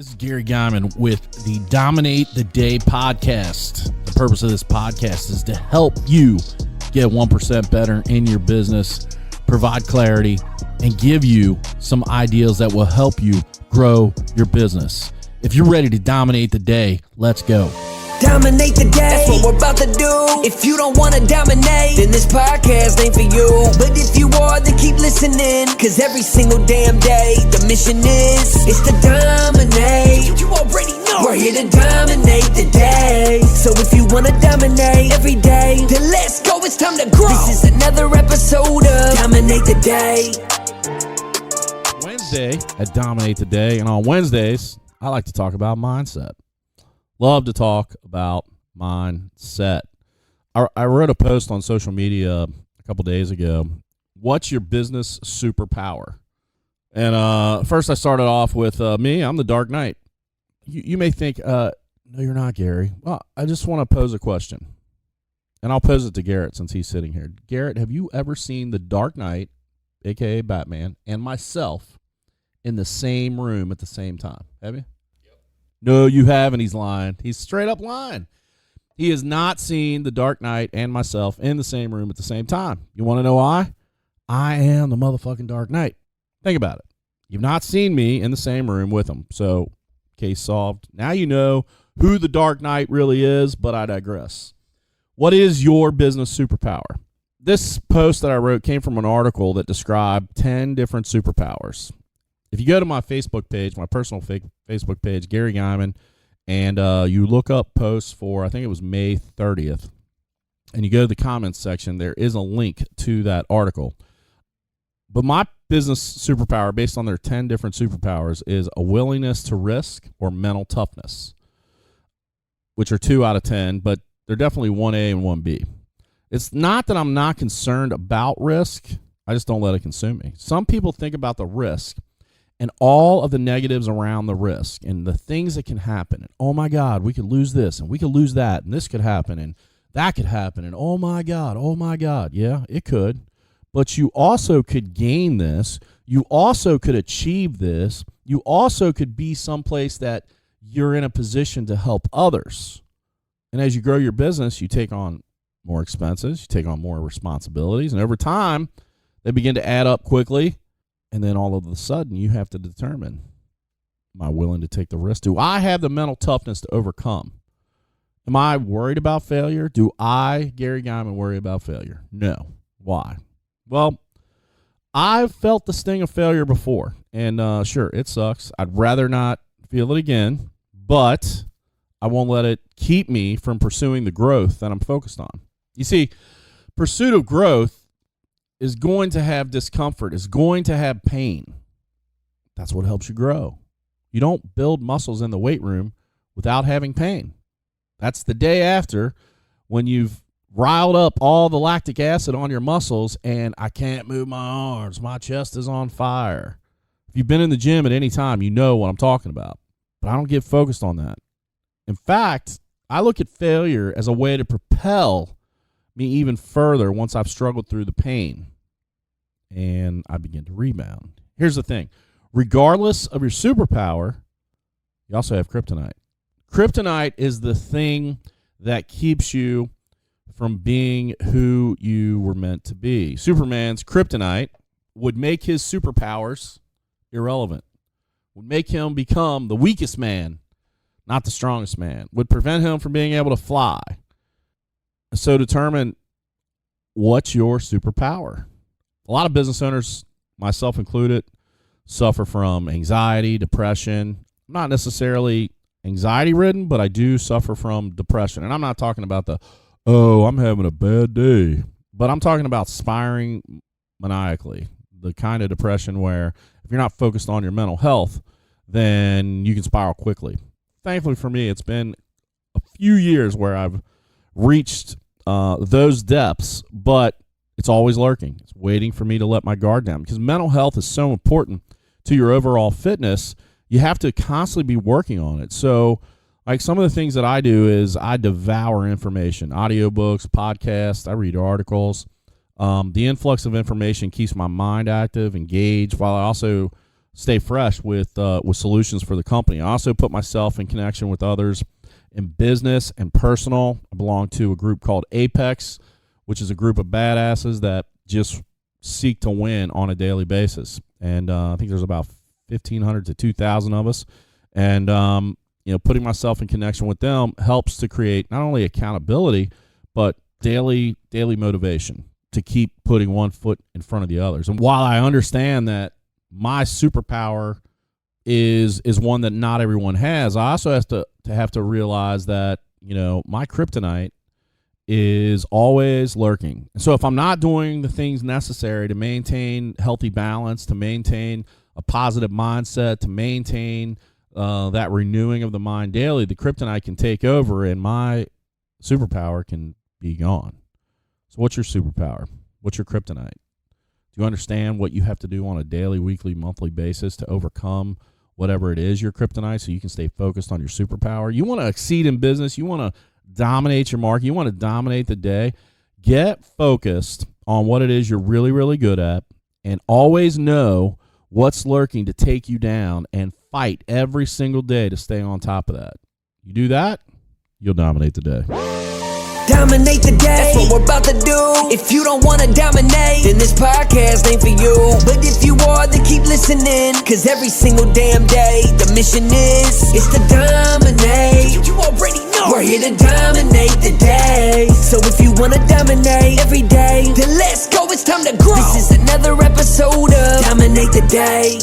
This is Gary Guyman with the Dominate the Day podcast. The purpose of this podcast is to help you get 1% better in your business, provide clarity, and give you some ideas that will help you grow your business. If you're ready to dominate the day, let's go. Dominate the day, that's what we're about to do. If you don't want to dominate, then this podcast ain't for you. But if you are, then keep listening, cause every single damn day, the mission is to dominate. You already know we're here to dominate the day. So if you want to dominate every day, then let's go, it's time to grow. This is another episode of Dominate the Day. Wednesday at Dominate the Day, and on Wednesdays, I like to talk about mindset. Love to talk about mindset. I wrote a post on social media a couple days ago. What's your business superpower? And first I started off with me. I'm the Dark Knight. You may think, no, you're not, Gary. Well, I just want to pose a question. And I'll pose it to Garrett since he's sitting here. Garrett, have you ever seen the Dark Knight, a.k.a. Batman, and myself in the same room at the same time? Have you? No, you haven't. He's lying. He's straight up lying. He has not seen the Dark Knight and myself in the same room at the same time. You want to know why? I am the motherfucking Dark Knight. Think about it. You've not seen me in the same room with him. So, case solved. Now you know who the Dark Knight really is, but I digress. What is your business superpower? This post that I wrote came from an article that described 10 different superpowers. If you go to my Facebook page, my personal Facebook page, Gary Guyman, and you look up posts for, I think it was May 30th, and you go to the comments section, there is a link to that article. But my business superpower, based on their 10 different superpowers, is a willingness to risk or mental toughness, which are 2 out of 10, but they're definitely 1A and 1B. It's not that I'm not concerned about risk. I just don't let it consume me. Some people think about the risk and all of the negatives around the risk and the things that can happen. And, oh, my God, we could lose this and we could lose that and this could happen and that could happen. And, oh, my God. Yeah, it could. But you also could gain this. You also could achieve this. You also could be someplace that you're in a position to help others. And as you grow your business, you take on more expenses. You take on more responsibilities. And over time, they begin to add up quickly. And then all of a sudden, you have to determine, am I willing to take the risk? Do I have the mental toughness to overcome? Am I worried about failure? Do I, Gary Guyman, worry about failure? No. Why? Well, I've felt the sting of failure before. And sure, it sucks. I'd rather not feel it again. But I won't let it keep me from pursuing the growth that I'm focused on. You see, pursuit of growth is going to have discomfort, is going to have pain. That's what helps you grow. You don't build muscles in the weight room without having pain. That's the day after when you've riled up all the lactic acid on your muscles and I can't move my arms, my chest is on fire. If you've been in the gym at any time, you know what I'm talking about. But I don't get focused on that. In fact, I look at failure as a way to propel me even further once I've struggled through the pain and I begin to rebound. Here's the thing. Regardless of your superpower, you also have kryptonite. Kryptonite is the thing that keeps you from being who you were meant to be. Superman's kryptonite would make his superpowers irrelevant, would make him become the weakest man, not the strongest man, would prevent him from being able to fly. So determine what's your superpower. A lot of business owners, myself included, suffer from anxiety, depression. I'm not necessarily anxiety-ridden, but I do suffer from depression. And I'm not talking about I'm having a bad day. But I'm talking about spiraling maniacally, the kind of depression where if you're not focused on your mental health, then you can spiral quickly. Thankfully for me, it's been a few years where I've reached those depths, but it's always lurking. It's waiting for me to let my guard down because mental health is so important to your overall fitness. You have to constantly be working on it. So like some of the things that I do is I devour information, audiobooks, podcasts, I read articles. The influx of information keeps my mind active, engaged, while I also stay fresh with solutions for the company. I also put myself in connection with others in business and personal. I belong to a group called Apex, which is a group of badasses that just seek to win on a daily basis. And I think there's about 1,500 to 2,000 of us. And putting myself in connection with them helps to create not only accountability, but daily motivation to keep putting one foot in front of the others. And while I understand that my superpower is one that not everyone has, I also have to realize that, my kryptonite is always lurking. And so if I'm not doing the things necessary to maintain healthy balance, to maintain a positive mindset, to maintain that renewing of the mind daily, the kryptonite can take over and my superpower can be gone. So what's your superpower? What's your kryptonite? Do you understand what you have to do on a daily, weekly, monthly basis to overcome whatever it is your kryptonite so you can stay focused on your superpower? You want to exceed in business. You want to dominate your market. You want to dominate the day. Get focused on what it is you're really, really good at, and always know what's lurking to take you down, and fight every single day to stay on top of that. You do that, you'll dominate the day. Dominate the day, that's what we're about to do. If you don't wanna dominate, then this podcast ain't for you. But if you are, then keep listening, cause every single damn day, the mission is to dominate. You already know we're here to dominate the day. So if you wanna dominate every day, then let's go, it's time to grow. This is another episode of Dominate the Day.